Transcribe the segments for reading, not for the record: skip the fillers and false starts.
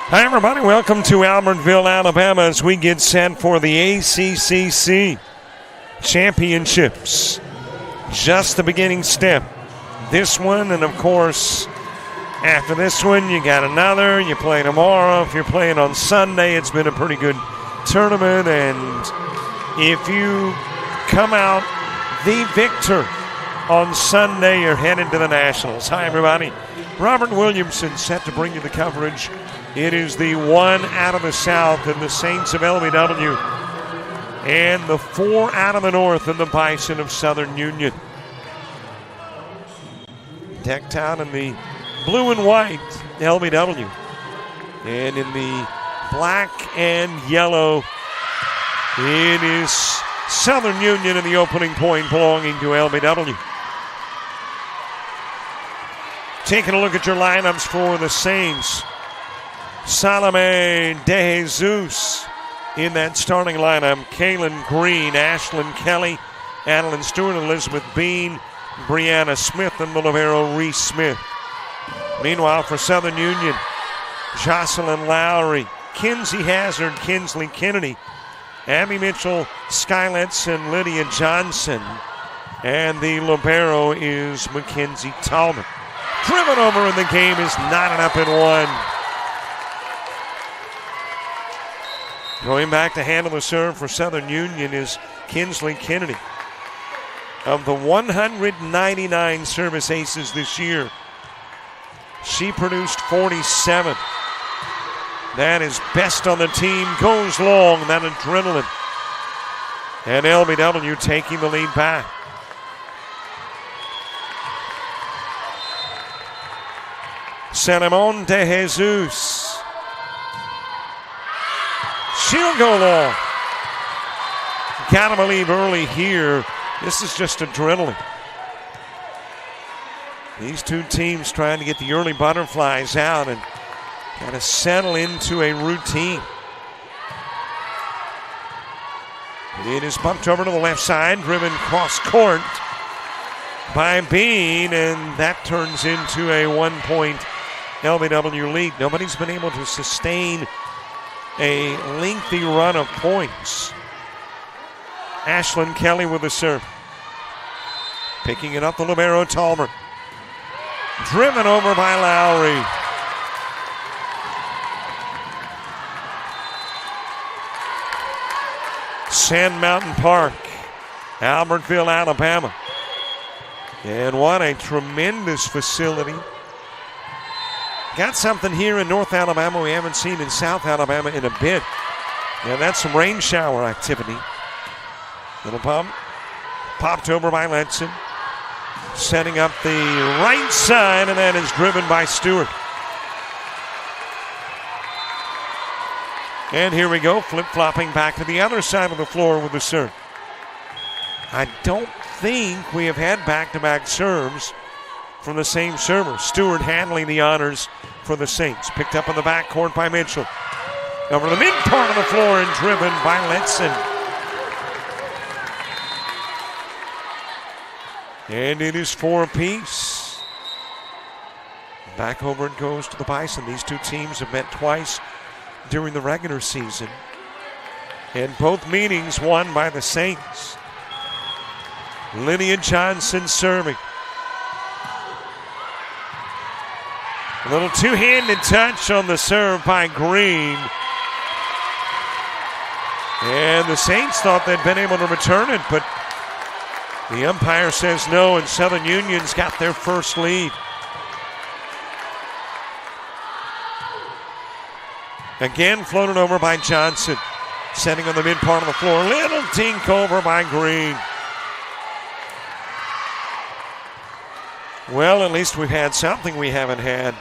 Hi, everybody. Welcome to Albertville, Alabama, as we get set for the ACCC Championships. Just the beginning step. This one, and of course, after this one, you got another. You play tomorrow. If you're playing on Sunday, it's been a pretty good tournament. And if you come out the victor on Sunday, you're headed to the Nationals. Hi, everybody. Robert Williamson set to bring you the coverage. It is the one out of the South in the Saints of LBW and the 4 out of the North in the Bison of Southern Union. Decked out in the blue and white LBW and in the black and yellow, it is Southern Union in the opening point belonging to LBW. Taking a look at your lineups for the Saints. Salome De Jesus in that starting lineup. Kaylin Green, Ashlyn Kelly, Adeline Stewart, Elizabeth Bean, Brianna Smith, and the libero Reese Smith. Meanwhile, for Southern Union, Jocelyn Lowry, Kinsey Hazard, Kinsley Kennedy, Abby Mitchell, Skylets, and Lydia Johnson. And the libero is Mackenzie Tallman. Driven over, and the game is knotted up in 1. Going back to handle the serve for Southern Union is Kinsley Kennedy. Of the 199 service aces this year, she produced 47. That is best on the team, goes long, that adrenaline. And LBW taking the lead back. Salomon De Jesus. She'll go long. Gotta believe early here, this is just adrenaline. These two teams trying to get the early butterflies out and kind of settle into a routine. It is bumped over to the left side, driven cross court by Bean, and that turns into a 1-point LBW lead. Nobody's been able to sustain a lengthy run of points. Ashlyn Kelly with the serve. Picking it up, the libero Tallman. Driven over by Lowry. Sand Mountain Park, Albertville, Alabama. And what a tremendous facility. Got something here in North Alabama we haven't seen in South Alabama in a bit. And that's some rain shower activity. Little pump. Popped over by Letson. Setting up the right side, and that is driven by Stewart. And here we go, flip-flopping back to the other side of the floor with the serve. I don't think we have had back-to-back serves from the same server. Stewart handling the honors for the Saints. Picked up in the backcourt by Mitchell. Over the mid part of the floor and driven by Letson. And it is 4 apiece. Back over it goes to the Bison. These two teams have met twice during the regular season. And both meetings won by the Saints. Lydia Johnson serving. A little two-handed touch on the serve by Green. And the Saints thought they'd been able to return it, but the umpire says no, and Southern Union's got their first lead. Again floated over by Johnson. Setting on the mid part of the floor. Little dink over by Green. Well, at least we've had something we haven't had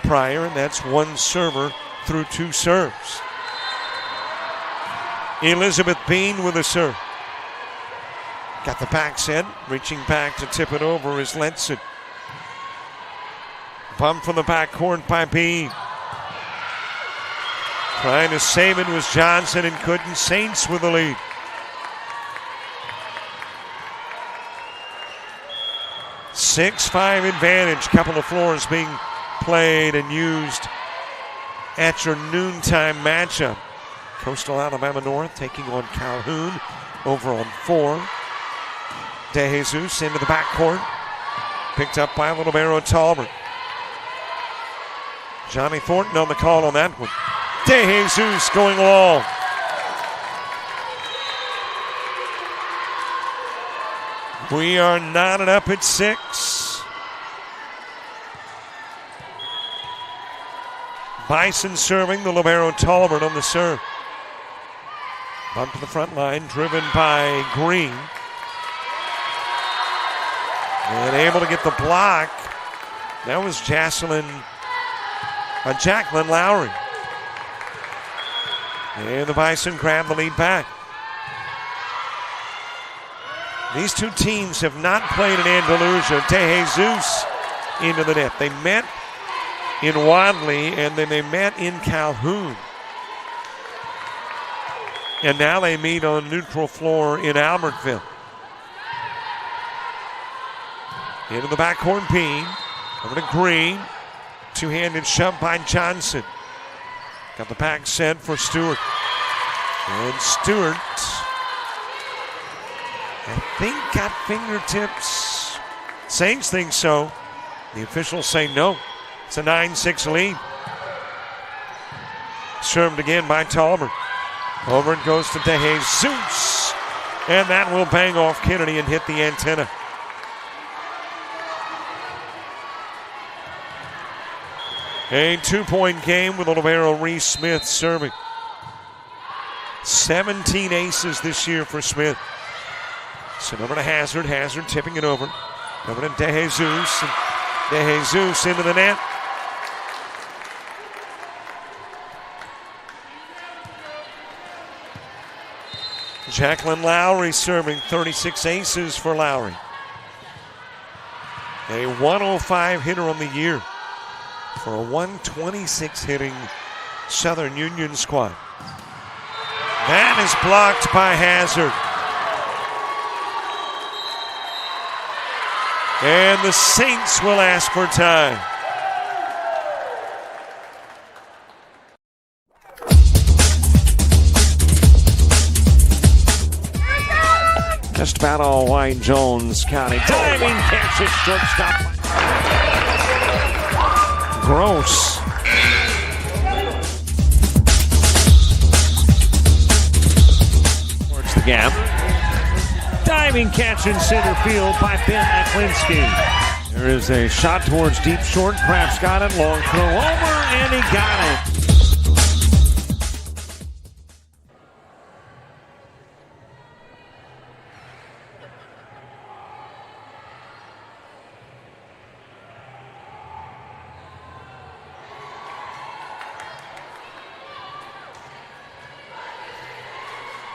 prior, and that's one server through 2 serves. Elizabeth Bean with a serve. Got the back set, reaching back to tip it over is Letson. Bump from the backcourt by Bean. Trying to save it was Johnson and couldn't. Saints with the lead. Six-5 advantage. Couple of floors being played and used at your noontime matchup. Coastal Alabama North taking on Calhoun over on 4. De Jesus into the backcourt. Picked up by Libero Talbert. Johnny Thornton on the call on that one. De Jesus going long. We are knotted up at 6. Bison serving, the Libero Talbert on the serve. Bump to the front line, driven by Green. And able to get the block. That was Jacqueline Lowry. And the Bison grab the lead back. These two teams have not played in Andalusia. De Jesus into the net. They met in Wadley, and then they met in Calhoun. And now they meet on neutral floor in Albertville. Into the backcourt, Bean. Over to Green. Two-handed shove by Johnson. Got the pack set for Stewart. And Stewart, I think, got fingertips. Saints think so. The officials say no. It's a 9-6 lead. Served again by Talbert. Over it goes to De Jesus. And that will bang off Kennedy and hit the antenna. A 2-point game with Olivero Reese-Smith serving. 17 aces this year for Smith. So over to Hazard. Hazard tipping it over. Over to De Jesus. And De Jesus into the net. Jacqueline Lowry serving. 36 aces for Lowry. A 105 hitter on the year for a 126 hitting Southern Union squad. That is blocked by Hazard. And the Saints will ask for time. Just about all white Jones County. Diving catch it, shortstop. Gross. Towards the gap. Diving catch in center field by Ben Aklinski. There is a shot towards deep short. Kraft's got it. Long throw over, and he got it.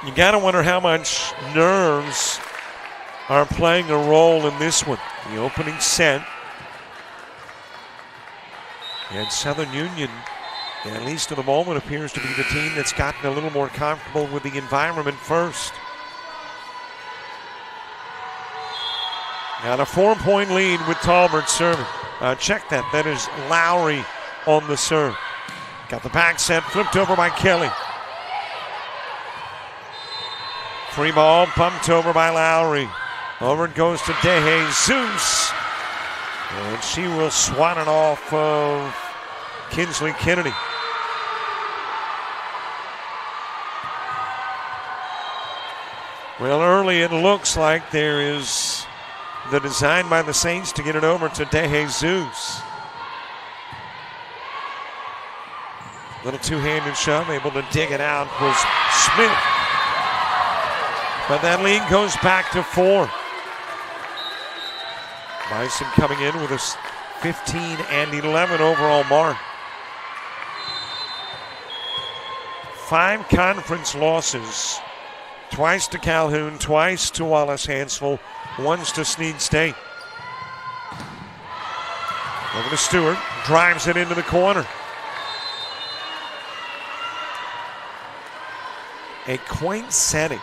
You got to wonder how much nerves are playing a role in this one. The opening set. And Southern Union, at least at the moment, appears to be the team that's gotten a little more comfortable with the environment first. Got a 4-point lead with Talbert serving. Check that. That is Lowry on the serve. Got the back set flipped over by Kelly. Free ball pumped over by Lowry. Over it goes to De Jesus. And she will swat it off of Kinsley Kennedy. Well, early it looks like there is the design by the Saints to get it over to De Jesus. Little two-handed shove, able to dig it out was Smith. But that lead goes back to 4. Bison coming in with a 15-11 overall mark. 5 conference losses. Twice to Calhoun, twice to Wallace-Hansville, once to Snead State. Over to Stewart, drives it into the corner. A quaint setting.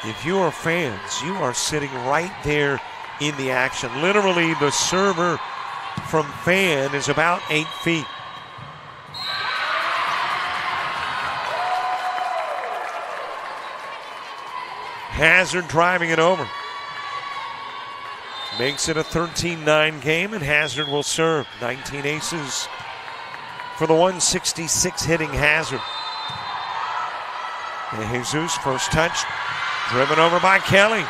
If you are fans, you are sitting right there in the action. Literally, the server from fan is about 8 feet. Hazard driving it over. Makes it a 13-9 game, and Hazard will serve. 19 aces for the 166 hitting Hazard. And Jesus, first touch, driven over by Kelly.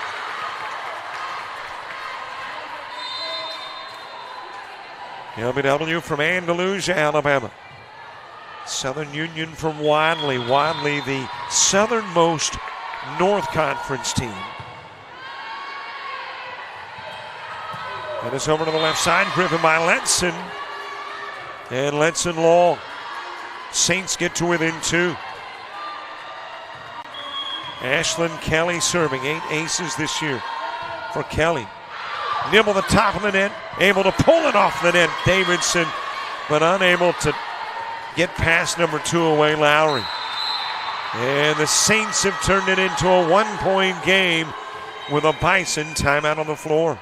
LBW from Andalusia, Alabama. Southern Union from Wadley. Wadley, the southernmost North Conference team. And it's over to the left side, driven by Letson. And Letson long. Saints get to within 2. Ashlyn Kelly serving, 8 aces this year for Kelly. Nibble the top of the net, able to pull it off the net, Davidson, but unable to get past number 2 away, Lowry. And the Saints have turned it into a 1-point game with a Bison timeout on the floor.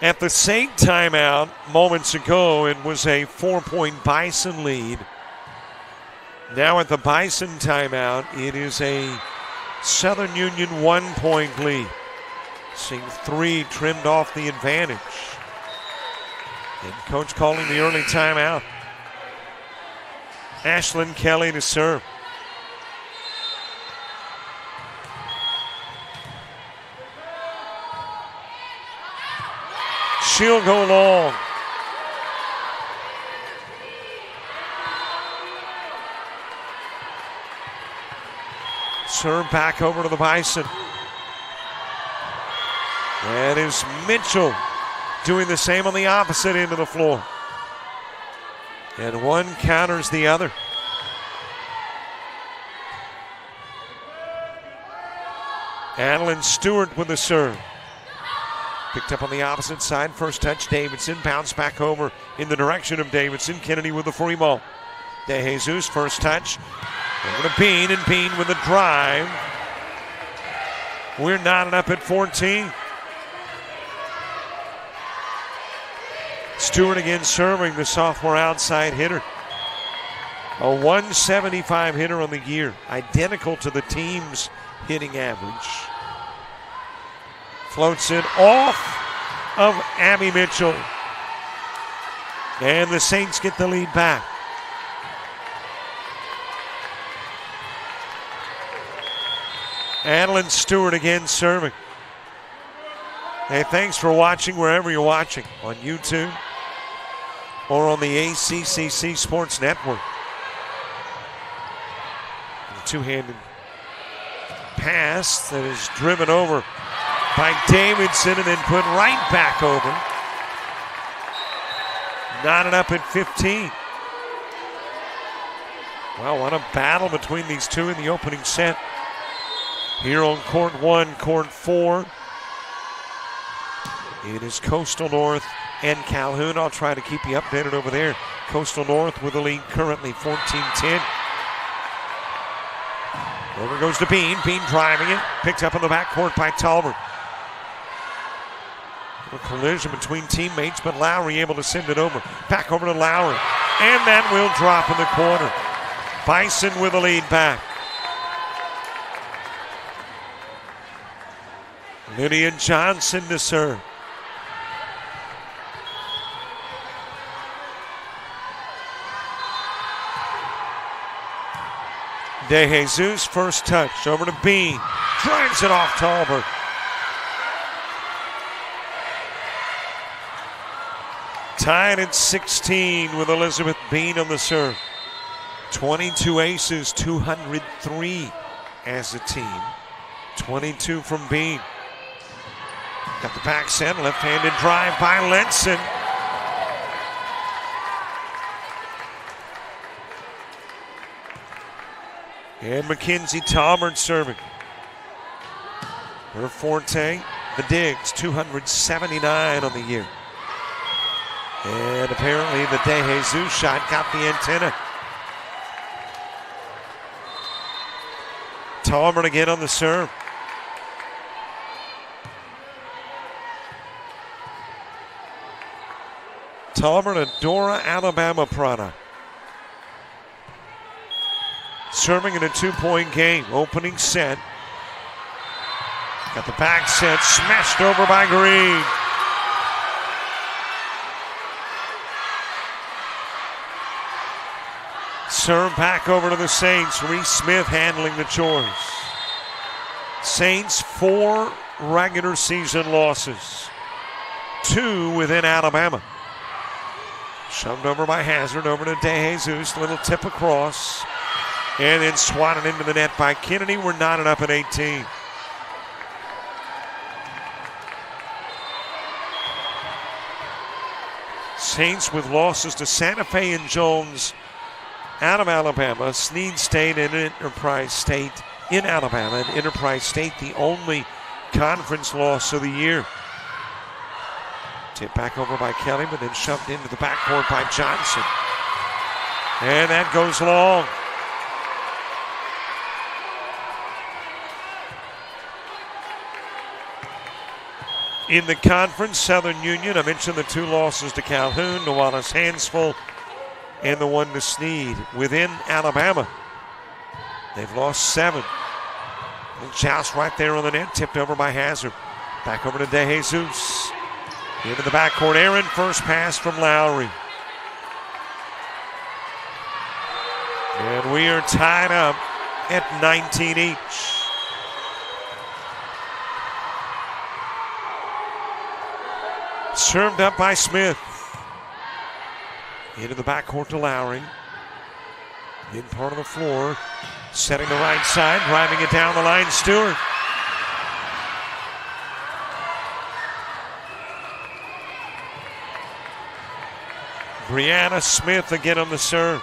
At the same timeout moments ago, it was a 4-point Bison lead. Now at the Bison timeout, it is a Southern Union 1-point lead. Seeing 3 trimmed off the advantage. And coach calling the early timeout. Ashlyn Kelly to serve. She'll go long. Serve back over to the Bison. That is Mitchell doing the same on the opposite end of the floor. And one counters the other. Adeline Stewart with the serve. Picked up on the opposite side. First touch, Davidson. Bounce back over in the direction of Davidson. Kennedy with the free ball. De Jesus, first touch. Over to Bean, and Bean with a drive. We're knotted up at 14. Stewart again serving, the sophomore outside hitter. A 175 hitter on the year. Identical to the team's hitting average. Floats it off of Abby Mitchell. And the Saints get the lead back. Adeline Stewart again serving. Hey, thanks for watching wherever you're watching, on YouTube or on the ACCC Sports Network. A two-handed pass that is driven over by Davidson and then put right back over. Knotted up at 15. Well, what a battle between these two in the opening set. Here on court 1, court 4. It is Coastal North and Calhoun. I'll try to keep you updated over there. Coastal North with the lead currently 14-10. Over goes to Bean. Bean driving it. Picked up in the backcourt by Talbert. A collision between teammates, but Lowry able to send it over. Back over to Lowry. And that will drop in the corner. Bison with the lead back. Lydia Johnson to serve. De Jesus, first touch, over to Bean. Drives it off Talbert. Tied at 16 with Elizabeth Bean on the serve. 22 aces, 203 as a team. 22 from Bean. Got the back set, left-handed drive by Letson. And Mackenzie Talbert serving. Her forte, the digs, 279 on the year. And apparently the De Jesus shot got the antenna. Talbert again on the serve. Talbert, a Dora, Alabama product. Serving in a 2-point game. Opening set. Got the back set smashed over by Green. Serve back over to the Saints. Reese Smith handling the chores. Saints 4 regular season losses. 2 within Alabama. Shoved over by Hazard, over to De Jesus. Little tip across. And then swatted into the net by Kennedy. We're knotted up at 18. Saints with losses to Santa Fe and Jones out of Alabama. Snead State and Enterprise State in Alabama. And Enterprise State the only conference loss of the year. Tip back over by Kelly, but then shoved into the backcourt by Johnson. And that goes long. In the conference, Southern Union, I mentioned the 2 losses to Calhoun, to Wallace Hansful, and the 1 to Snead. Within Alabama, they've lost 7. And Joust right there on the net, tipped over by Hazard. Back over to De Jesus. Into the backcourt, Aaron, first pass from Lowry. And we are tied up at 19 each. Served up by Smith. Into the backcourt to Lowry. In part of the floor. Setting the right side, driving it down the line, Stewart. Brianna Smith again on the serve.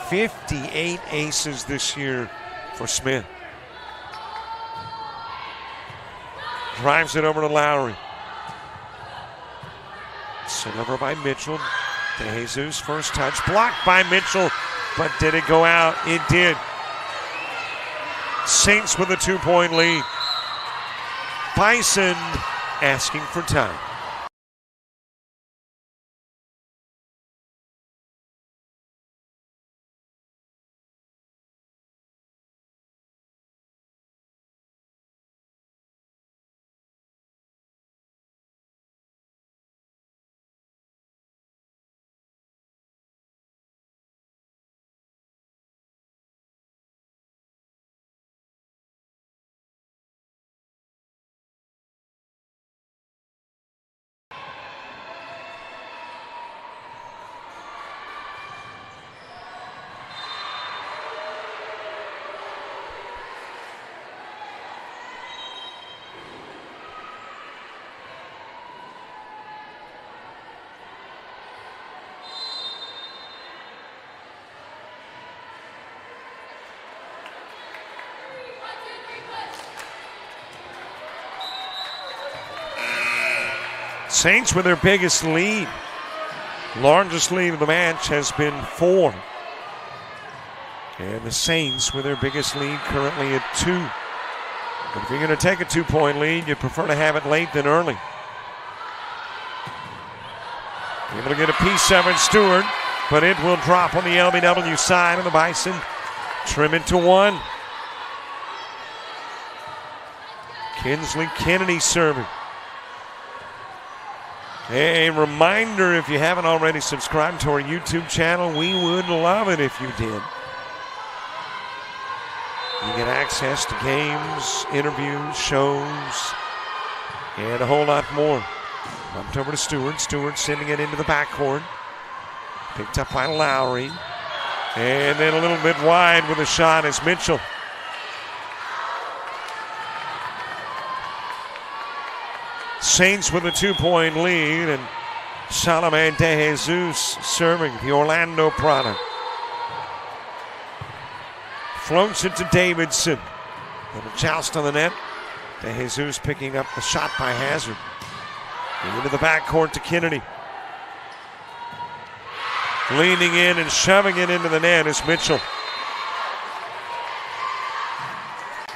58 aces this year for Smith. Drives it over to Lowry. Sent over by Mitchell. De Jesus, first touch. Blocked by Mitchell, but did it go out? It did. Saints with a 2-point lead. Bison asking for time. Saints with their biggest lead. Largest lead of the match has been 4. And the Saints with their biggest lead currently at 2. But if you're going to take a 2-point lead, you prefer to have it late than early. Able to get a piece of it, Stewart, but it will drop on the LBW side of the Bison. Trim it to 1. Kinsley Kennedy serving. A reminder, if you haven't already subscribed to our YouTube channel, we would love it if you did. You get access to games, interviews, shows, and a whole lot more. Bumped over to Stewart. Stewart sending it into the backcourt. Picked up by Lowry. And then a little bit wide with a shot is Mitchell. Saints with a 2-point lead, and Salome De Jesus serving the Orlando product. Floats it to Davidson. Little joust on the net. De Jesus picking up the shot by Hazard. Into the backcourt to Kennedy. Leaning in and shoving it into the net is Mitchell.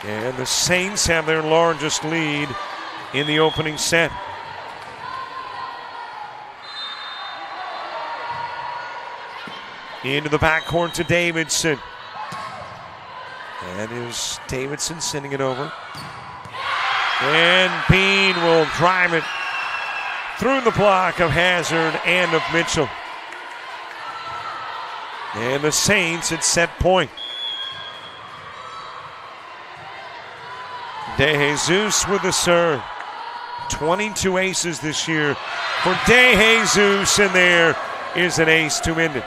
And the Saints have their largest lead in the opening set. Into the backcourt to Davidson. And is Davidson sending it over. And Bean will drive it through the block of Hazard and of Mitchell. And the Saints at set point. De Jesus with the serve. 22 aces this year for De Jesus, and there is an ace to end it.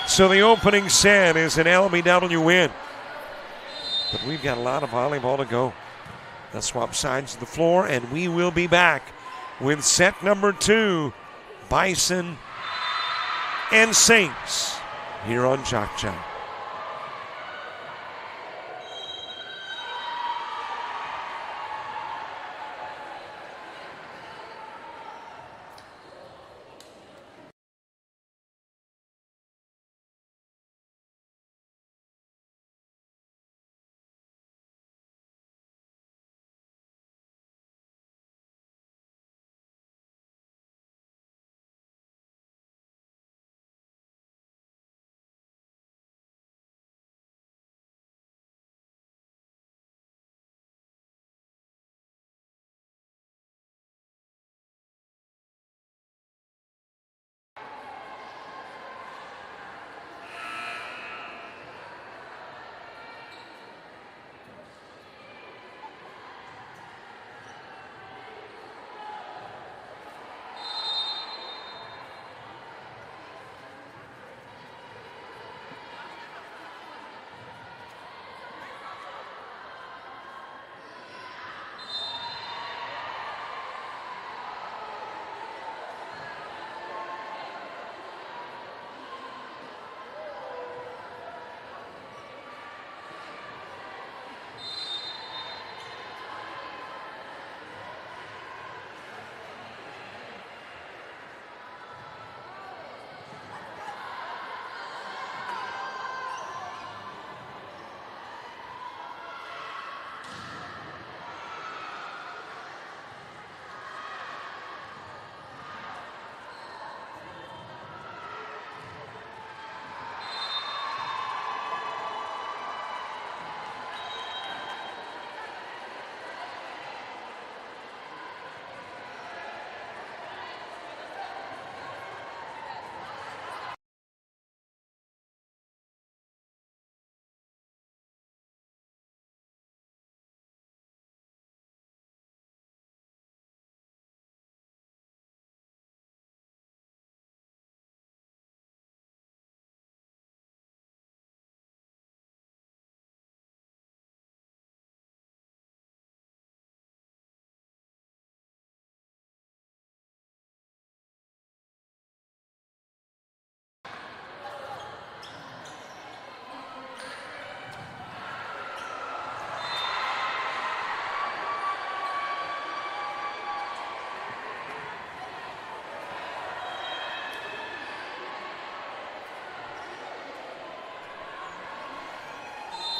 So the opening set is an LBW win. But we've got a lot of volleyball to go. Let's swap sides of the floor, and we will be back with set number 2, Bison and Saints, here on JockJive.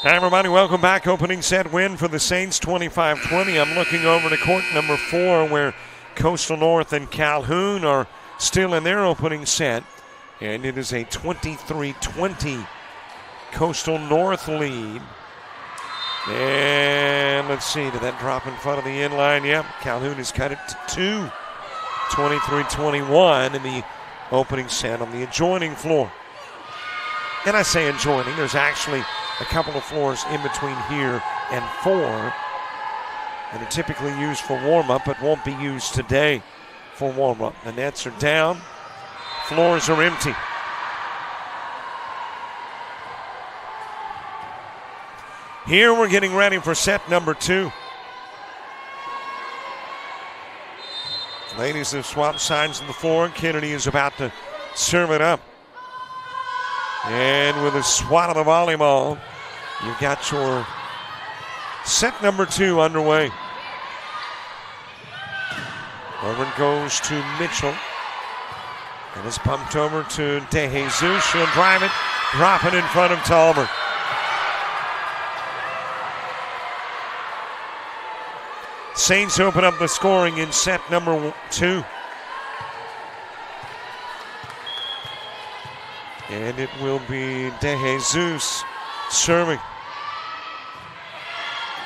Hi, everybody. Welcome back. Opening set win for the Saints, 25-20. I'm looking over to court number 4 where Coastal North and Calhoun are still in their opening set. And it is a 23-20 Coastal North lead. And let's see, did that drop in front of the inline? Yep, Calhoun has cut it to 2. 23-21 in the opening set on the adjoining floor. And I say adjoining, there's actually a couple of floors in between here and 4 that are typically used for warm-up but won't be used today for warm-up. The nets are down, floors are empty. Here we're getting ready for set number 2. Ladies have swapped sides of the floor. Kennedy is about to serve it up. And with a swat of the volleyball, you've got your set number 2 underway. Over it goes to Mitchell. And it's pumped over to De Jesus. She'll drive it, drop it in front of Tolliver. Saints open up the scoring in set number 2. And it will be De Jesus serving.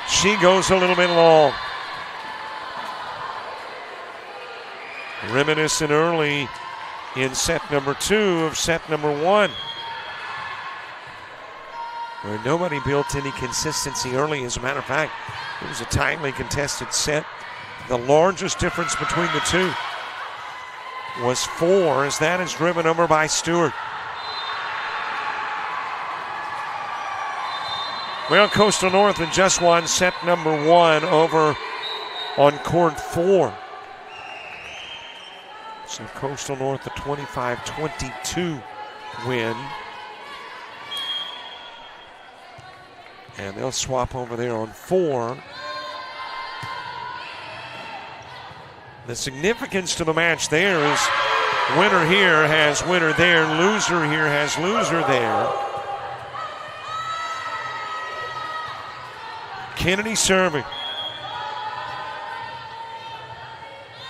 She goes a little bit long. Reminiscent early in set number 2 of set number 1, where nobody built any consistency early. As a matter of fact, it was a tightly contested set. The largest difference between the two was 4, as that is driven over by Stewart. Well, Coastal North had just won set number 1 over on court 4. So Coastal North a 25-22 win. And they'll swap over there on 4. The significance to the match there is winner here has winner there, loser here has loser there. Kennedy serving.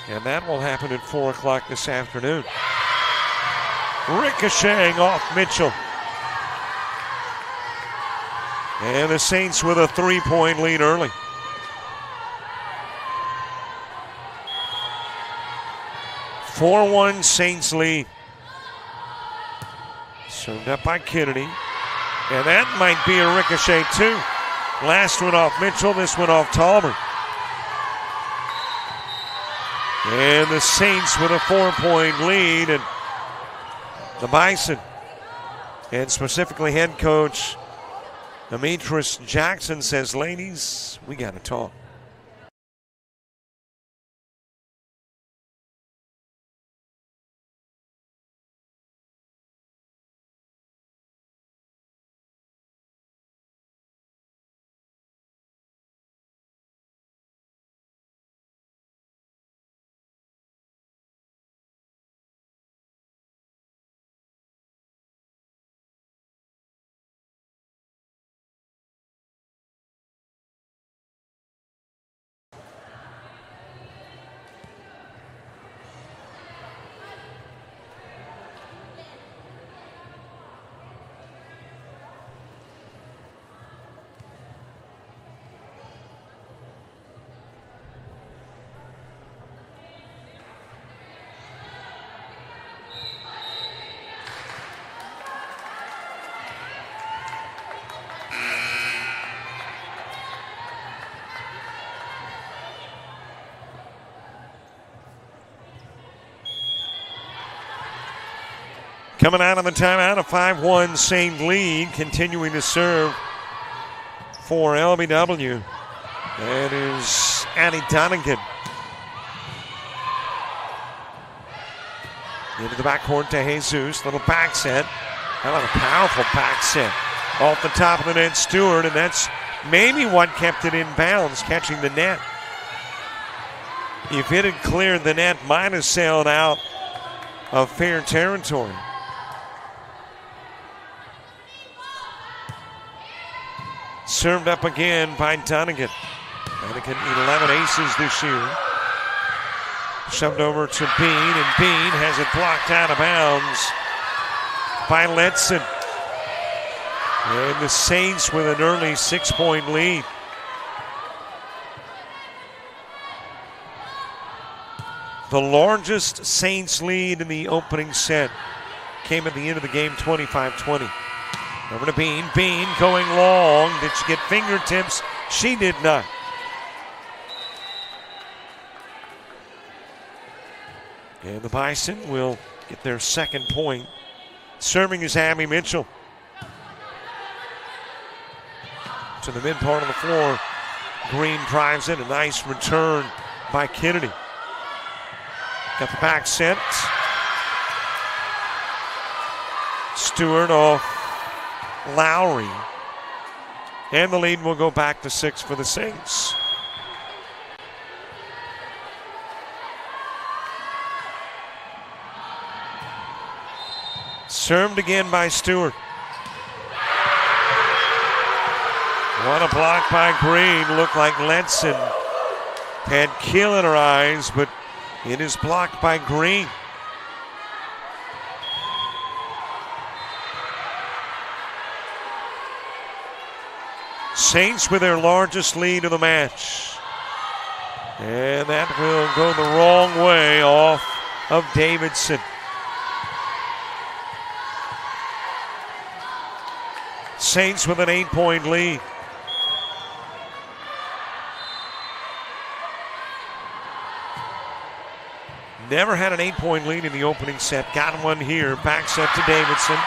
And that will happen at 4 o'clock this afternoon. Ricocheting off Mitchell. And the Saints with a 3-point lead early. (4-1) Saints lead. Served up by Kennedy. And that might be a ricochet too. Last one off Mitchell, this one off Tolliver. And the Saints with a 4-point lead. And the Bison, and specifically head coach Demetrius Jackson, says, ladies, we got to talk. Coming out of the timeout, a 5-1 Saint lead, continuing to serve for LBW. That is Annie Donegan. Into the backcourt to Jesus, little back set. How about a powerful back set off the top of the net, Stewart, and that's maybe what kept it in bounds, catching the net. If it had cleared the net, might have sailed out of fair territory. Served up again by Donegan. Donegan 11 aces this year. Shoved over to Bean, and Bean has it blocked out of bounds by Letson. And the Saints with an early 6-point lead. The largest Saints lead in the opening set came at the end of the game, 25-20. Over to Bean. Bean going long. Did she get fingertips? She did not. And the Bison will get their second point. Serving is Abby Mitchell. To the mid part of the floor. Green drives in. A nice return by Kennedy. Got the back set. Stewart off Lowry. And the lead will go back to 6 for the Saints. Served again by Stewart. What a block by Green. Looked like Letson had kill in her eyes, but it is blocked by Green. Saints with their largest lead of the match. And that will go the wrong way off of Davidson. Saints with an 8-point lead. Never had an 8-point lead in the opening set. Got one here. Back set to Davidson.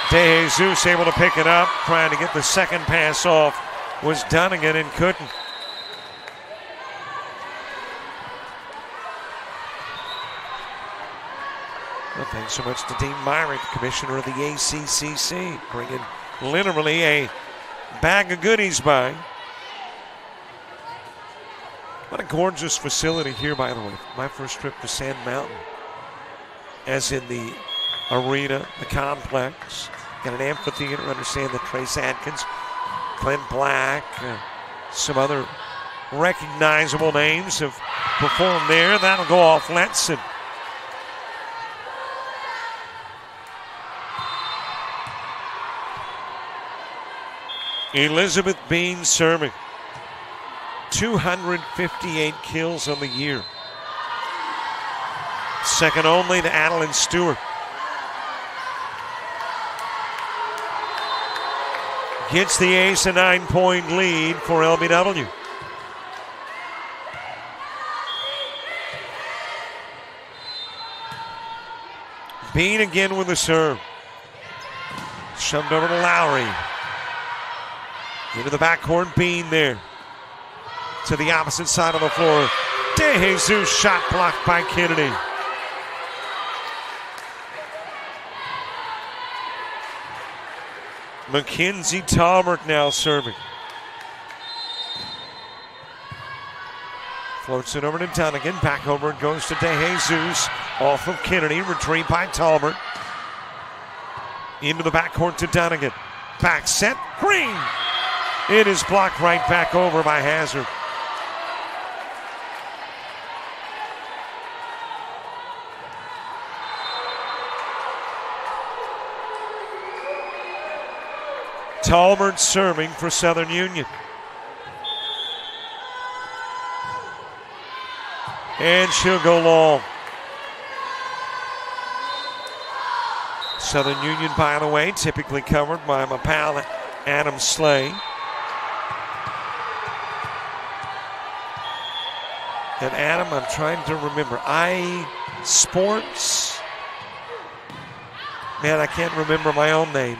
DeJesus able to pick it up. Trying to get the second pass off was Dunnigan and couldn't. Well, thanks so much to Dean Myrick, Commissioner of the ACCC, bringing literally a bag of goodies by. What a gorgeous facility here, by the way. My first trip to Sand Mountain, as in the arena, the complex. Got an amphitheater. Understand that Trace Adkins, Clint Black, some other recognizable names have performed there. That'll go off Letson. Elizabeth Bean serving. 258 kills on the year. Second only to Adeline Stewart. Gets the ace, a 9-point lead for LBW. Bean again with the serve. Shoved over to Lowry. Into the backcourt, Bean there. To the opposite side of the floor. DeJesus shot blocked by Kennedy. Mackenzie Talbert now serving. Floats it over to Dunnigan. Back over it goes to DeJesus. Off of Kennedy. Retrieved by Talbert. Into the backcourt to Dunnigan. Back set. Green. It is blocked right back over by Hazard. Talbert serving for Southern Union. And she'll go long. Southern Union, by the way, typically covered by my pal Adam Slay. And Adam, I'm trying to remember. Sports. Man, I can't remember my own name.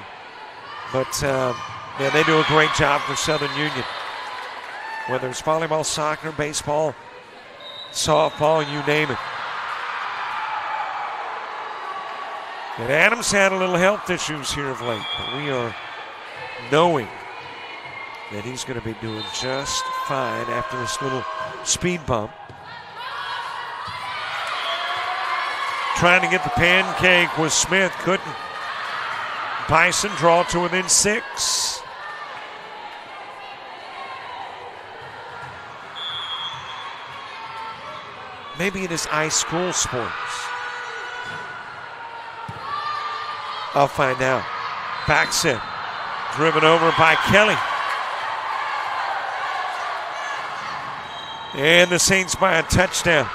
But, man, they do a great job for Southern Union. Whether it's volleyball, soccer, baseball, softball, you name it. And Adams had a little health issues here of late, but we are knowing that he's going to be doing just fine after this little speed bump. Trying to get the pancake with Smith, couldn't. Bison draw to within 6. Maybe it is iSchool Sports. I'll find out. Back set. Driven over by Kelly. And the Saints by a touchdown.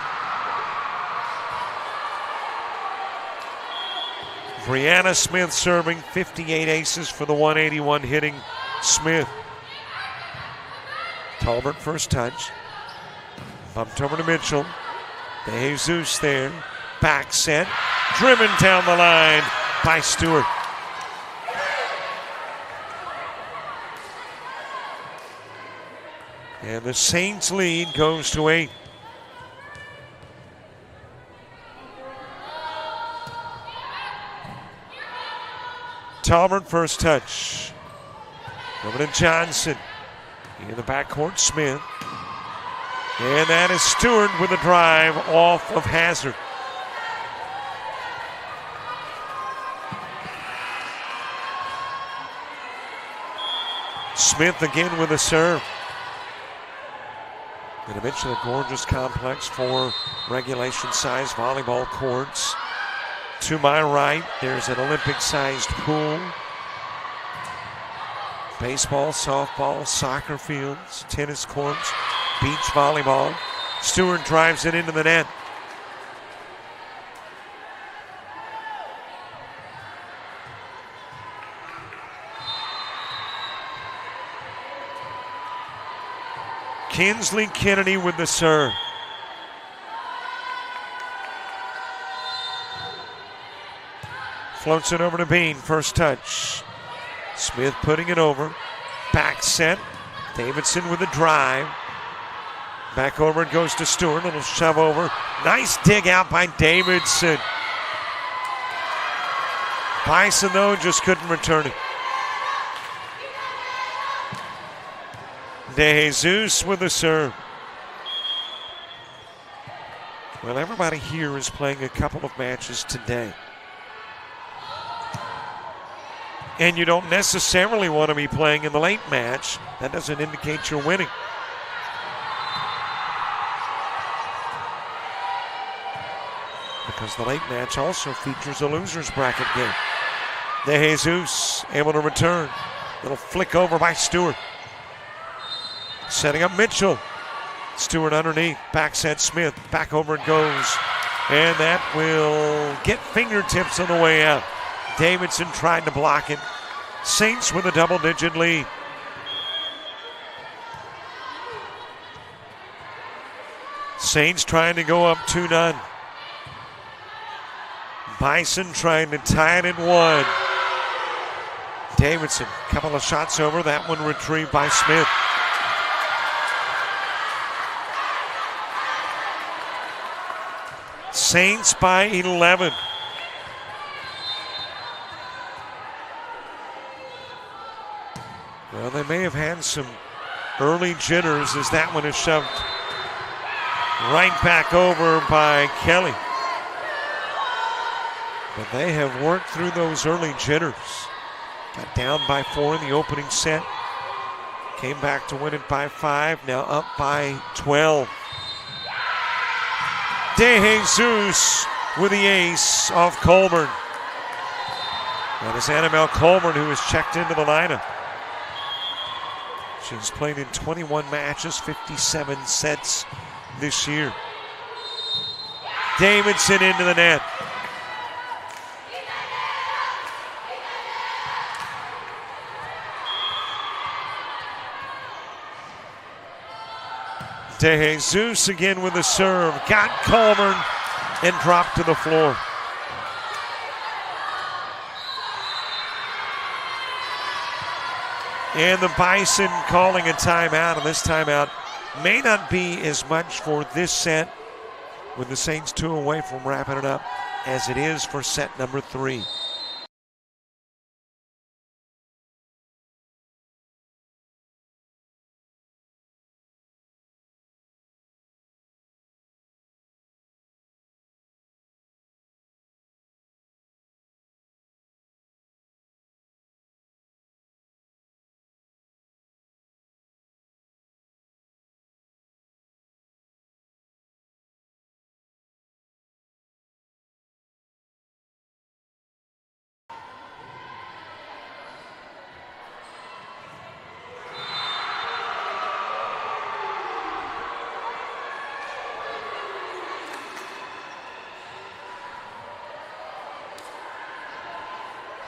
Brianna Smith serving, 58 aces for the 181 hitting Smith. Talbert first touch. Bumped over to Mitchell. DeJesus there. Back set. Driven down the line by Stewart. And the Saints lead goes to 8. Talbert, first touch. Over to Johnson. In the backcourt, Smith. And that is Stewart with a drive off of Hazard. Smith again with a serve. And eventually a gorgeous complex for regulation-sized volleyball courts. To my right, there's an Olympic-sized pool. Baseball, softball, soccer fields, tennis courts, beach volleyball. Stewart drives it into the net. Kinsley Kennedy with the serve. Floats it over to Bean, first touch. Smith putting it over. Back set. Davidson with a drive. Back over it goes to Stewart. Little shove over. Nice dig out by Davidson. Bison, though, just couldn't return it. De Jesus with the serve. Well, everybody here is playing a couple of matches today. And you don't necessarily want to be playing in the late match. That doesn't indicate you're winning. Because the late match also features a loser's bracket game. De Jesus able to return. Little flick over by Stewart. Setting up Mitchell. Stewart underneath. Back set Smith. Back over it goes. And that will get fingertips on the way out. Davidson tried to block it. Saints with a double-digit lead. Saints trying to go up 2-0. Bison trying to tie it at 1. Davidson, couple of shots over. That one retrieved by Smith. Saints by 11. Well, they may have had some early jitters as that one is shoved right back over by Kelly. But they have worked through those early jitters. Got down by 4 in the opening set. Came back to win it by 5. Now up by 12. De Jesus with the ace off Colburn. That is Annabelle Colburn who has checked into the lineup. She's played in 21 matches, 57 sets this year. Davidson into the net. De Jesus again with the serve. Got Colburn and dropped to the floor. And the Bison calling a timeout, and this timeout may not be as much for this set with the Saints 2 away from wrapping it up as it is for set number 3.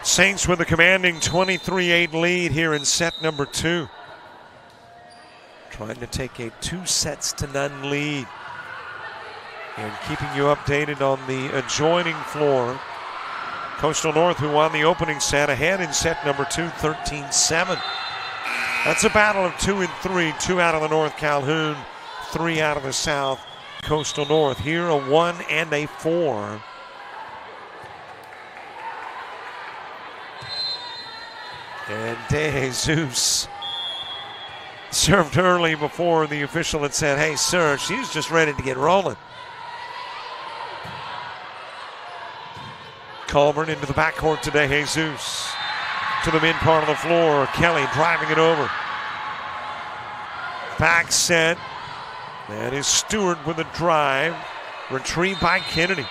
Saints with a commanding 23-8 lead here in set number 2. Trying to take a 2-0 lead. And keeping you updated on the adjoining floor. Coastal North, who won the opening set, ahead in set number 2, 13-7. That's a battle of 2 and 3. 2 out of the North, Calhoun. 3 out of the South, Coastal North. Here a 1 and a 4. And De Jesus served early before the official had said, hey, sir, she's just ready to get rolling. Colburn into the backcourt to De Jesus. To the mid part of the floor. Kelly driving it over. Back set. That is Stewart with a drive. Retrieved by Kennedy.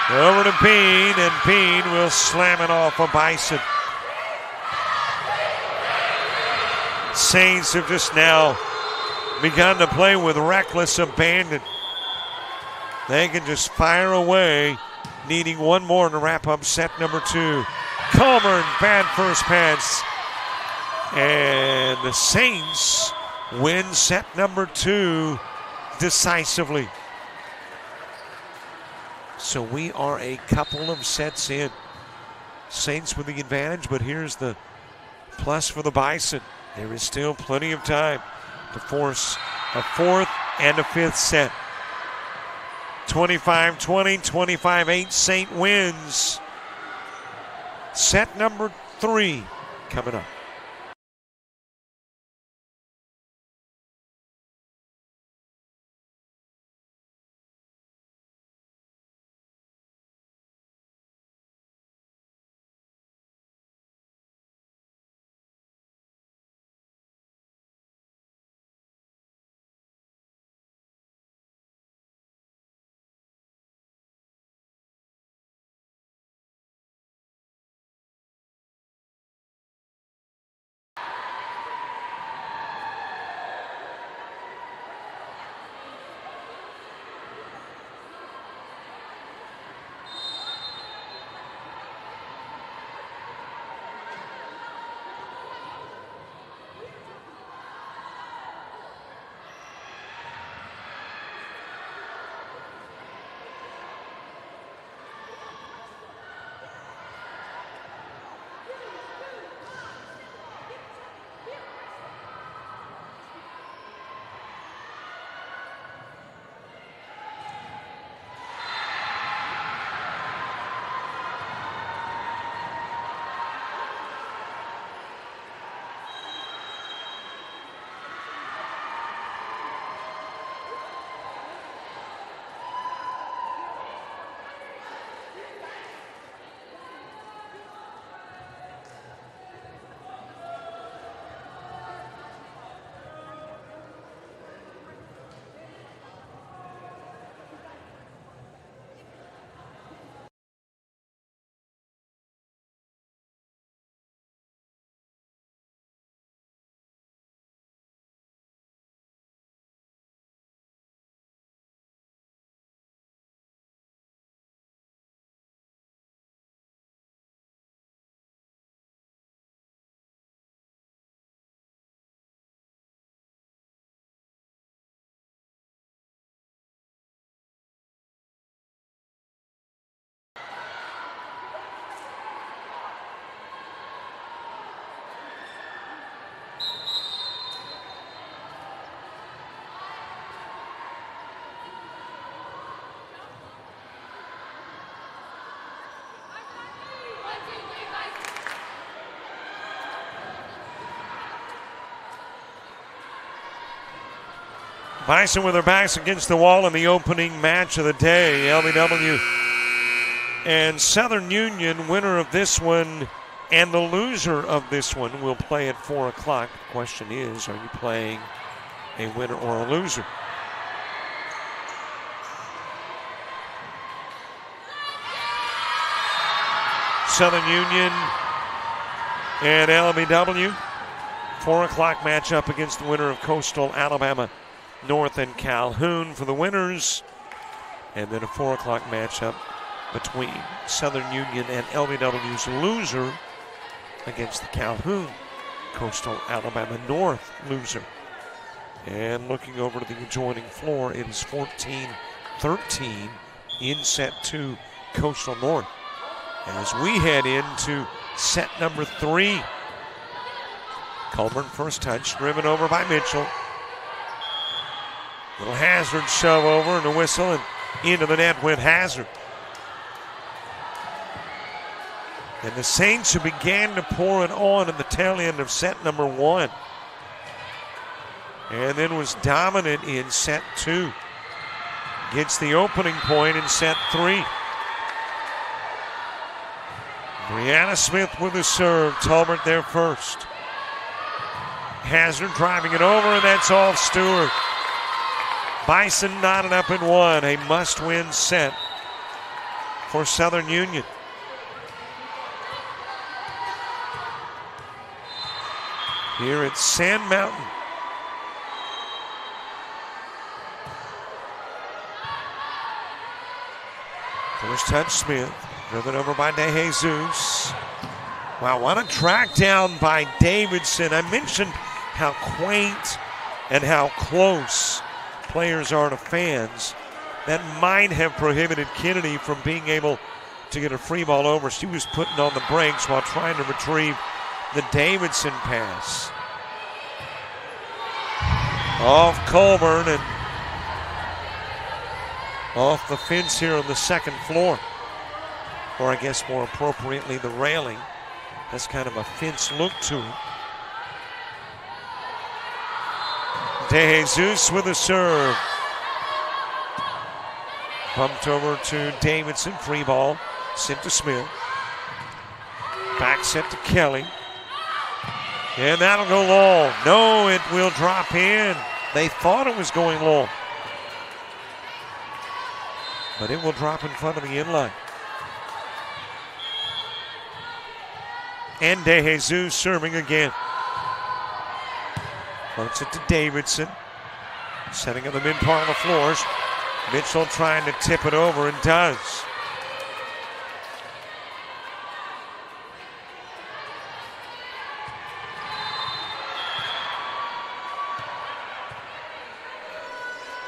Over to Bean, and Bean will slam it off a Bison. Saints have just now begun to play with reckless abandon. They can just fire away, needing one more to wrap up set number 2. Colburn, bad first pass. And the Saints win set number 2 decisively. So we are a couple of sets in. Saints with the advantage, but here's the plus for the Bison. There is still plenty of time to force a 4th and a 5th set. 25-20, 25-8, Saint wins. Set number 3 coming up. Bison with their backs against the wall in the opening match of the day. LBW and Southern Union, winner of this one and the loser of this one, will play at 4 o'clock. The question is, are you playing a winner or a loser? Southern Union and LBW. 4 o'clock matchup against the winner of Coastal Alabama North and Calhoun for the winners. And then a 4 o'clock matchup between Southern Union and LBW's loser against the Calhoun Coastal Alabama North loser. And looking over to the adjoining floor, it is 14-13 in set 2, Coastal North. As we head into set number 3. Colburn first touch, driven over by Mitchell. Little Hazard shove over and a whistle, and into the net went Hazard. And the Saints, who began to pour it on at the tail end of set number 1. And then was dominant in set 2. Gets the opening point in set 3. Brianna Smith with the serve. Tolbert there first. Hazard driving it over, and that's off Stewart. Bison knotted up in 1. A must-win set for Southern Union. Here at Sand Mountain. First touch Smith, driven over by DeJesus. Wow, what a track down by Davidson. I mentioned how quaint and how close players are to fans. That might have prohibited Kennedy from being able to get a free ball over. She was putting on the brakes while trying to retrieve the Davidson pass. Off Colburn and off the fence here on the second floor. Or I guess more appropriately, the railing. Has kind of a fence look to it. DeJesus with a serve. Bumped over to Davidson, free ball, sent to Smith. Back set to Kelly. And that'll go long. No, it will drop in. They thought it was going long. But it will drop in front of the inline. And DeJesus serving again. Bunts it to Davidson. Setting up the mid part of the floors. Mitchell trying to tip it over and does.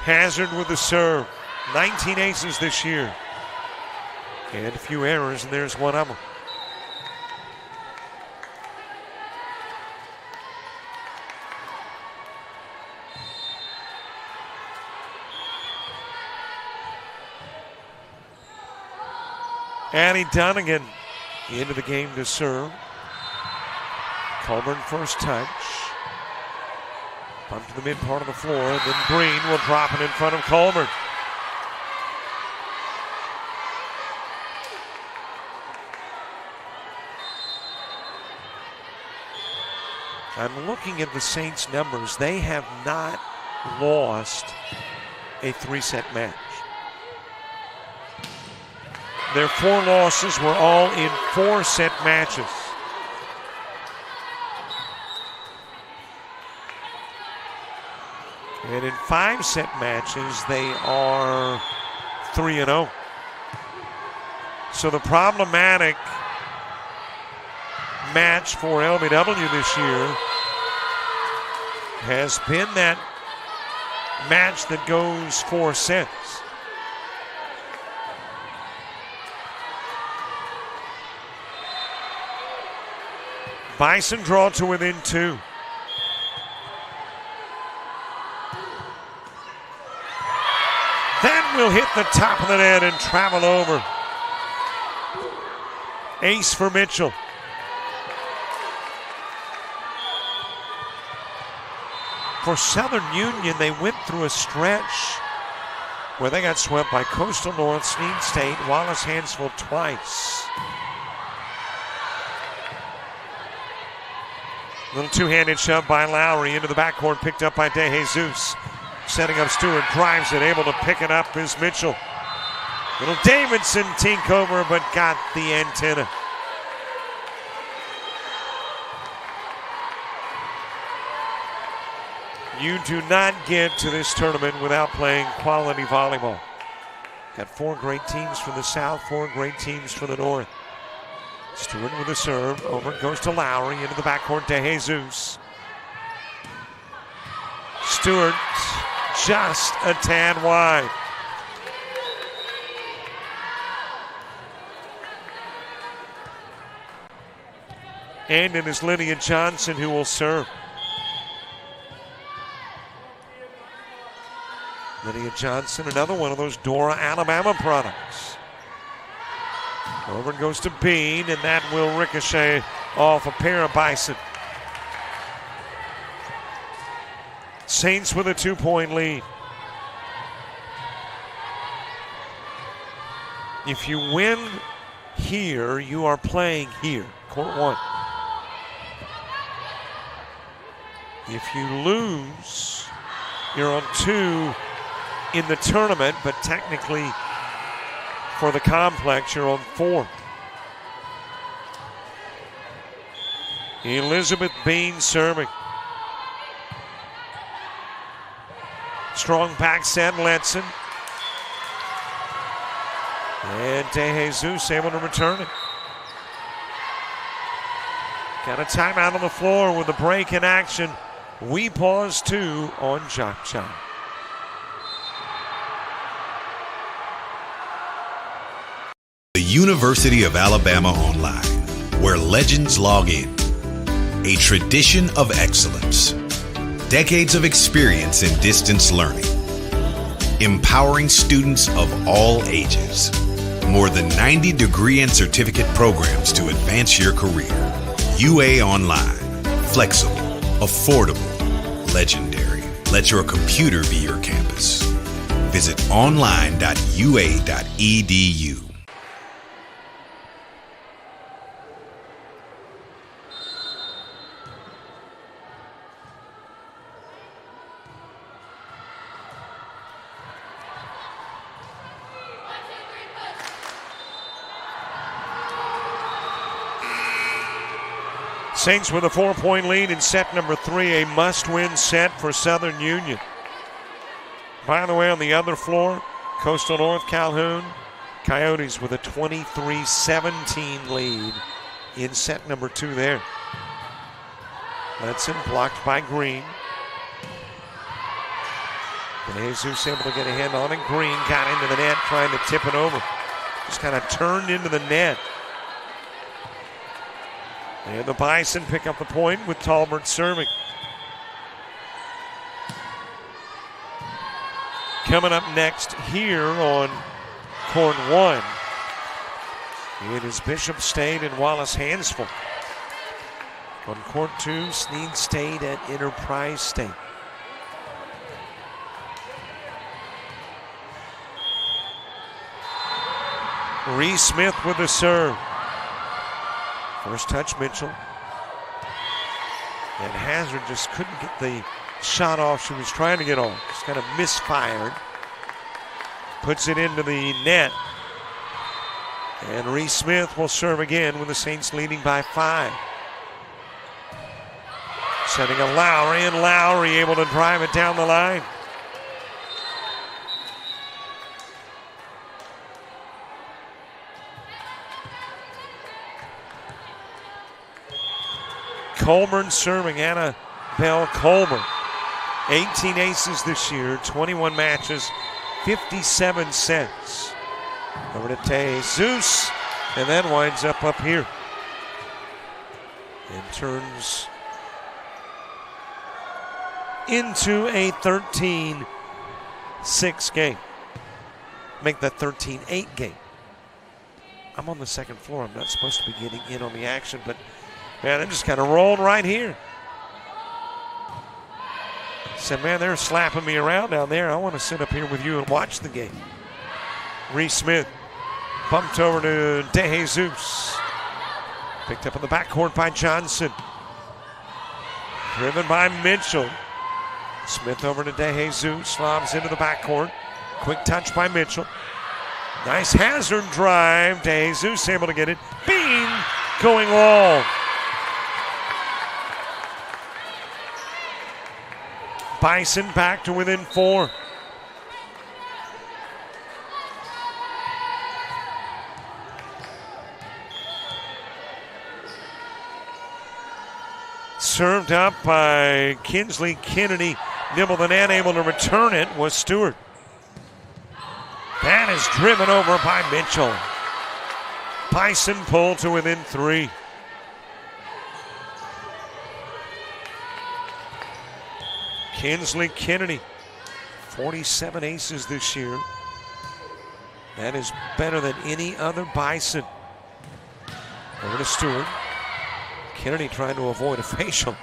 Hazard with the serve. 19 aces this year. And a few errors, and there's one of them. Annie Dunnigan into the game to serve. Colburn first touch. Bump to the mid part of the floor, and then Green will drop it in front of Colburn. I'm looking at the Saints' numbers. They have not lost a 3-set match. Their 4 losses were all in 4-set matches. And in 5-set matches, they are 3-0. So the problematic match for LBW this year has been that match that goes 4 sets. Bison draw to within 2. That will hit the top of the net and travel over. Ace for Mitchell. For Southern Union, they went through a stretch where they got swept by Coastal North, Sneed State, Wallace Hansville twice. Little two-handed shove by Lowry into the backcourt, picked up by DeJesus. Setting up Stewart, drives it, able to pick it up is Mitchell. Little Davidson tink over, but got the antenna. You do not get to this tournament without playing quality volleyball. Got 4 great teams from the south, 4 great teams from the north. Stewart with a serve. Over it goes to Lowry into the backcourt. DeJesus. Stewart just a tad wide. And it is Lydia Johnson who will serve. Lydia Johnson, another one of those Dora, Alabama products. Over it goes to Bean, and that will ricochet off a pair of Bison. Saints with a 2-point lead. If you win here, you are playing here, court 1. If you lose, you're on 2 in the tournament, but technically for the complex, you're on 4. Elizabeth Bean serving. Strong back set, Letson. And DeJesus able to return it. Got a timeout on the floor with a break in action. We pause 2 on JockJive. The University of Alabama Online, where legends log in. A tradition of excellence. Decades of experience in distance learning. Empowering students of all ages. More than 90 degree and certificate programs to advance your career. UA Online. Flexible, affordable, legendary. Let your computer be your campus. Visit online.ua.edu. Saints with a 4-point lead in set number 3, a must-win set for Southern Union. By the way, on the other floor, Coastal North Calhoun, Coyotes with a 23-17 lead in set number 2 there. Letson blocked by Green. DeJesus able to get a hand on it. Green got into the net trying to tip it over. Just kind of turned into the net. And the Bison pick up the point with Talbert serving. Coming up next here on court 1, it is Bishop State and Wallace Hansville. On court 2, Snead State at Enterprise State. Reese Smith with the serve. First touch, Mitchell. And Hazard just couldn't get the shot off she was trying to get off. Just kind of misfired. Puts it into the net. And Reese Smith will serve again with the Saints leading by 5. Setting a Lowry, and Lowry able to drive it down the line. Colburn serving, Anna Bell Colburn. 18 aces this year, 21 matches, 57 sets. Over to DeJesus, and then winds up here. And turns into a 13-6 game. Make that 13-8 game. I'm on the second floor. I'm not supposed to be getting in on the action, but man, it just kind of rolled right here. Said, man, they're slapping me around down there. I want to sit up here with you and watch the game. Reese Smith bumped over to DeJesus. Picked up in the backcourt by Johnson. Driven by Mitchell. Smith over to DeJesus. Lobs into the backcourt. Quick touch by Mitchell. Nice Hazard drive. DeJesus able to get it. Bean going long. Bison back to within 4. Served up by Kinsley Kennedy. Nibbled the net, able to return it was Stewart. That is driven over by Mitchell. Bison pulled to within 3. Kinsley Kennedy, 47 aces this year. That is better than any other Bison. Over to Stewart. Kennedy trying to avoid a facial.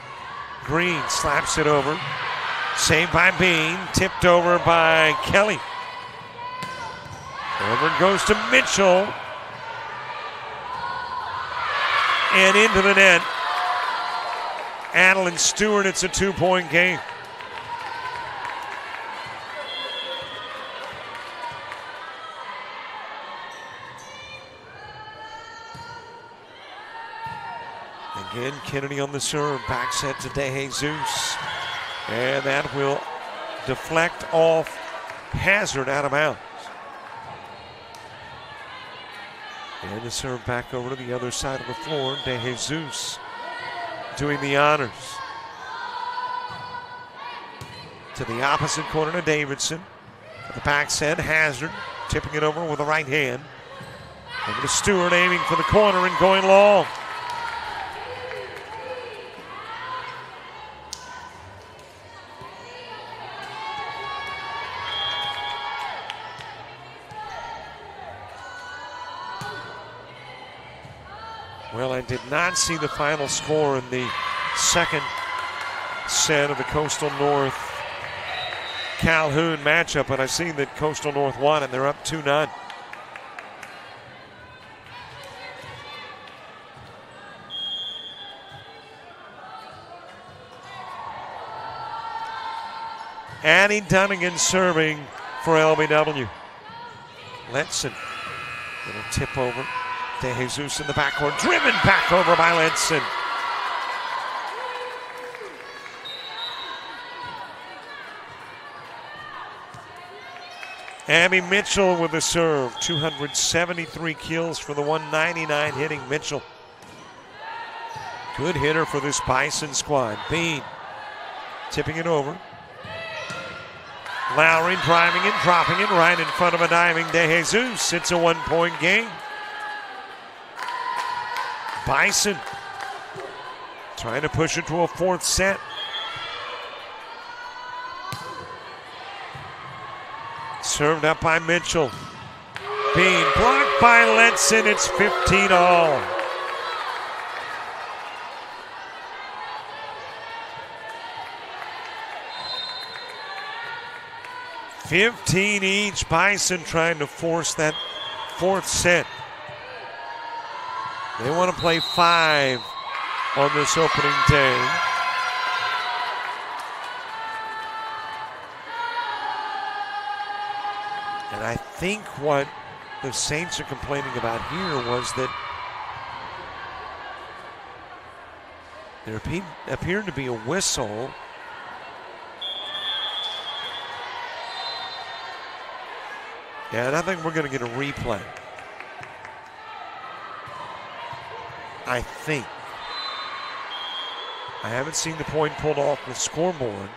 Green slaps it over. Saved by Bean. Tipped over by Kelly. Over it goes to Mitchell. And into the net. Adeline Stewart, it's a 2-point game. Again, Kennedy on the serve. Back set to DeJesus. And that will deflect off Hazard out of bounds. And the serve back over to the other side of the floor. DeJesus doing the honors. To the opposite corner to Davidson. At the back set, Hazard tipping it over with the right hand. Over to Stewart, aiming for the corner and going long. Well, I did not see the final score in the second set of the Coastal North Calhoun matchup, but I see that Coastal North won and they're up 2-0. Annie Dunnigan serving for LBW. Letson, little tip over. DeJesus in the backcourt, driven back over by Letson. Abby Mitchell with the serve. 273 kills for the 199 hitting Mitchell. Good hitter for this Bison squad. Bean tipping it over. Lowry driving it, dropping it right in front of a diving DeJesus. It's a 1-point game. Bison trying to push it to a fourth set. Served up by Mitchell. Bean blocked by Letson. It's 15-all. $15 each. Bison trying to force that fourth set. They want to play 5 on this opening day. And I think what the Saints are complaining about here was that there appeared to be a whistle. Yeah, and I think we're going to get a replay. I think. I haven't seen the point pulled off the scoreboard.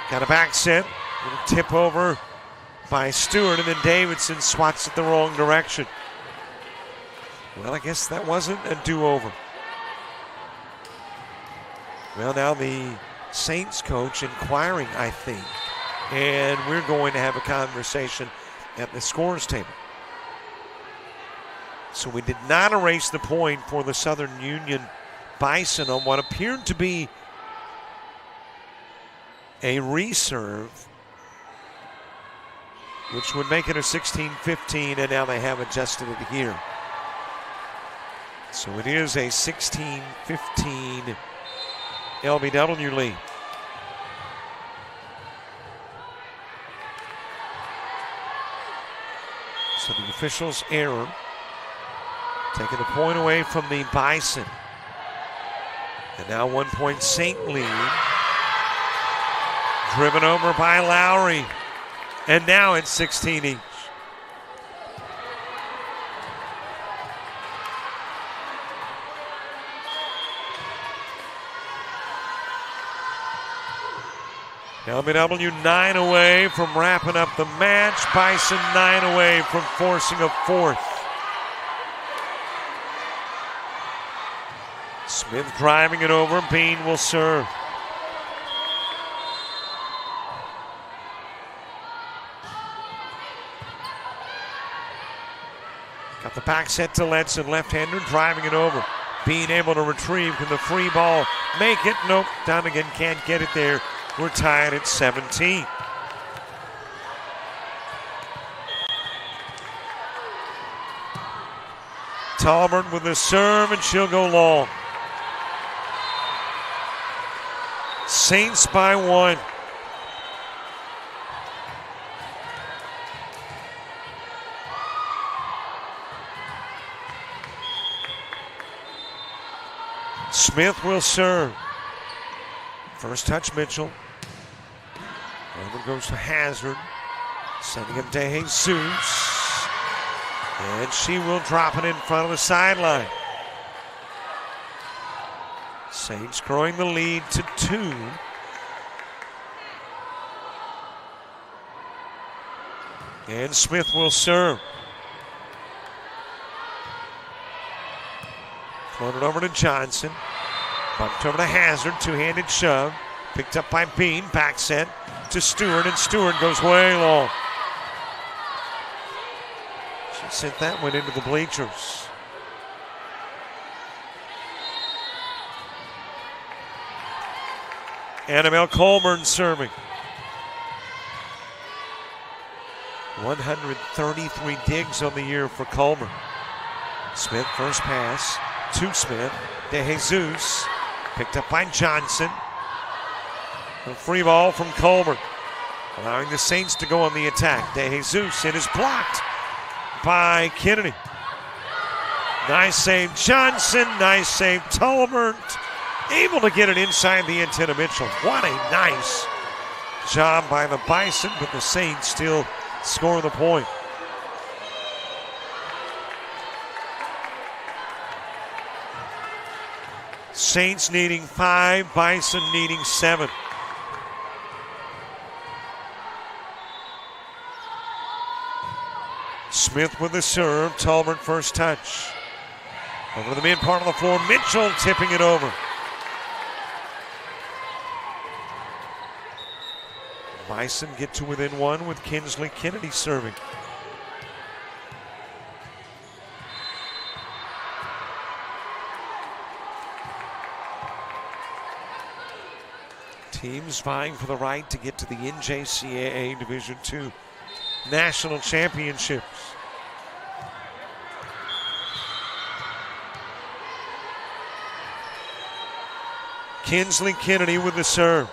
Got a back set. Little tip over by Stewart, and then Davidson swats it the wrong direction. Well, I guess that wasn't a do-over. Well, now the Saints coach inquiring, I think. And we're going to have a conversation at the scores table. So we did not erase the point for the Southern Union Bison on what appeared to be a reserve, which would make it a 16-15, and now they have adjusted it here. So it is a 16-15 LBW lead. So the officials' error, taking a point away from the Bison. And now 1-point Saint lead. Driven over by Lowry. And now it's 16 each. LBW 9 away from wrapping up the match. Bison 9 away from forcing a fourth. Smith driving it over. Bean will serve. Back set to Letson, left-hander driving it over. Being able to retrieve, can the free ball make it? Nope, Donegan can't get it there. We're tied at 17. Talbert with the serve, and she'll go long. Saints by 1. Smith will serve. First touch, Mitchell. Over goes to Hazard. Sending him to Jesus. And she will drop it in front of the sideline. Saints growing the lead to 2. And Smith will serve. Floated over to Johnson. Bumped over to Hazard. Two-handed shove. Picked up by Bean. Back set to Stewart. And Stewart goes way long. She sent that one into the bleachers. Annabelle Colburn serving. 133 digs on the year for Colburn. Smith first pass to Smith. De Jesus picked up by Johnson. A free ball from Colburn, allowing the Saints to go on the attack. De Jesus, it is blocked by Kennedy. Nice save Johnson, nice save Talbert. Able to get it inside the antenna Mitchell. What a nice job by the Bison, but the Saints still score the point. Saints needing 5, Bison needing 7. Smith with the serve, Talbert first touch. Over to the mid part of the floor, Mitchell tipping it over. Bison get to within 1 with Kinsley Kennedy serving. Teams vying for the right to get to the NJCAA Division II National Championships. Kinsley Kennedy with the serve.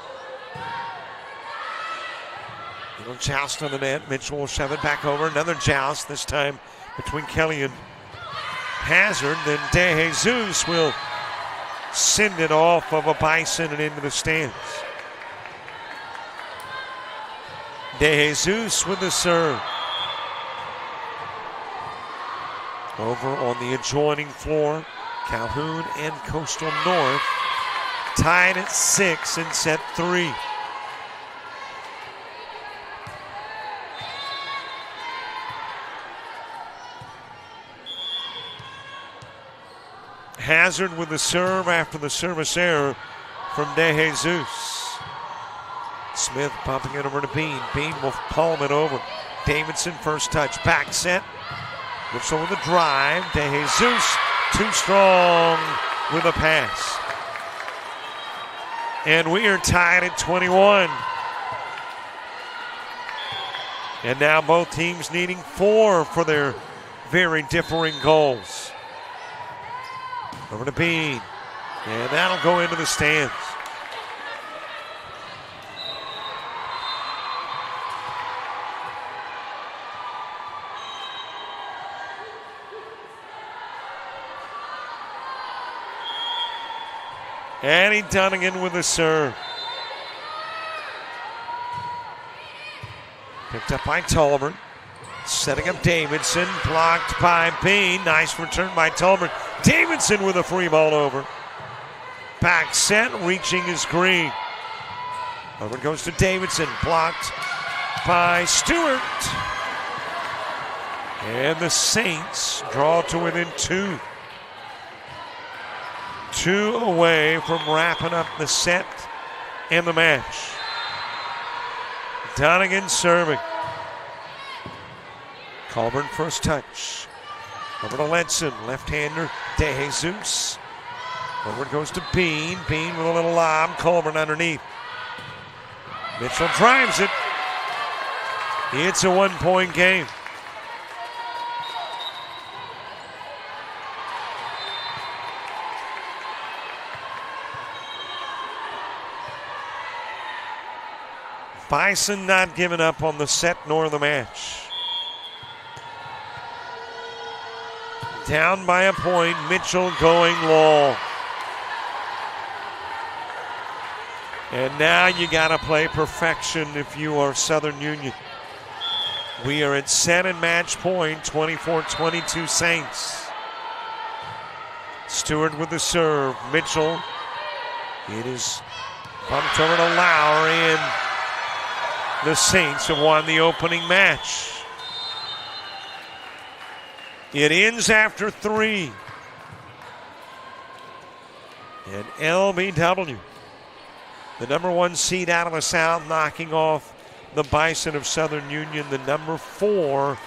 Little joust on the net. Mitchell will shove it back over. Another joust, this time between Kelly and Hazard. Then De Jesus will send it off of a Bison and into the stands. De Jesus with the serve. Over on the adjoining floor, Calhoun and Coastal North tied at 6 in set 3. Hazard with the serve after the service error from De Jesus. Smith bumping it over to Bean. Bean will palm it over. Davidson first touch. Back set. Looks over the drive. De Jesus too strong with a pass. And we are tied at 21. And now both teams needing 4 for their very differing goals. Over to Bean. And that'll go into the stands. Annie Donegan with the serve. Picked up by Talbert. Setting up Davidson. Blocked by Bean. Nice return by Talbert. Davidson with a free ball over. Back set. Reaching is Green. Over goes to Davidson. Blocked by Stewart. And the Saints draw to within 2. 2 away from wrapping up the set and the match. Donegan serving. Colburn first touch. Over to Ledson, left-hander, De Jesus. Forward goes to Bean. Bean with a little lob. Colburn underneath. Mitchell drives it. It's a one-point game. Bison not giving up on the set nor the match. Down by a point, Mitchell going long. And now you got to play perfection if you are Southern Union. We are at set and match point, 24-22 Saints. Stewart with the serve. Mitchell. It is bumped over to Lowry, and the Saints have won the opening match. It ends after 3. And LBW, the number 1 seed out of the South, knocking off the Bison of Southern Union, the number 4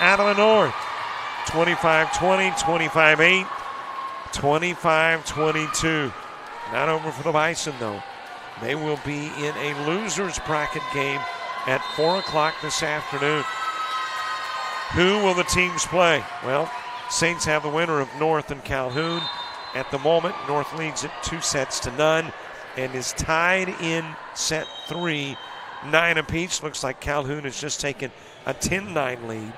out of the North. 25-20, 25-8, 25-22. Not over for the Bison, though. They will be in a loser's bracket game at 4 o'clock this afternoon. Who will the teams play? Well, Saints have the winner of North and Calhoun. At the moment, North leads at 2-0 and is tied in set 3, 9 apiece. Looks like Calhoun has just taken a 10-9 lead.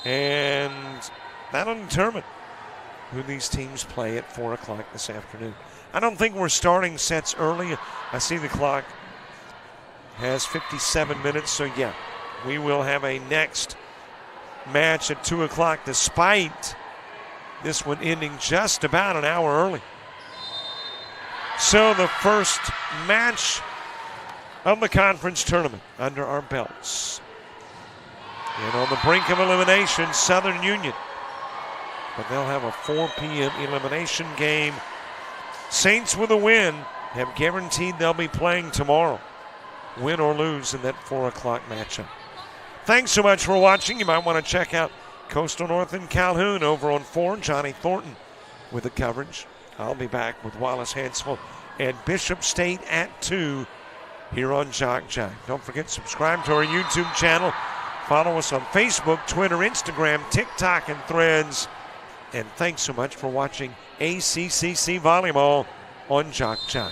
And that'll determine who these teams play at 4 o'clock this afternoon. I don't think we're starting sets early. I see the clock has 57 minutes, so yeah, we will have a next match at 2 o'clock, despite this one ending just about an hour early. So the first match of the conference tournament under our belts. And on the brink of elimination, Southern Union. But they'll have a 4 p.m. elimination game. Saints with a win have guaranteed they'll be playing tomorrow, win or lose in that 4 o'clock matchup. Thanks so much for watching. You might want to check out Coastal North and Calhoun over on 4. Johnny Thornton with the coverage. I'll be back with Wallace Hansel and Bishop State at 2 here on JockJive. Don't forget, subscribe to our YouTube channel. Follow us on Facebook, Twitter, Instagram, TikTok, and Threads. And thanks so much for watching ACCC Volleyball on JockJive.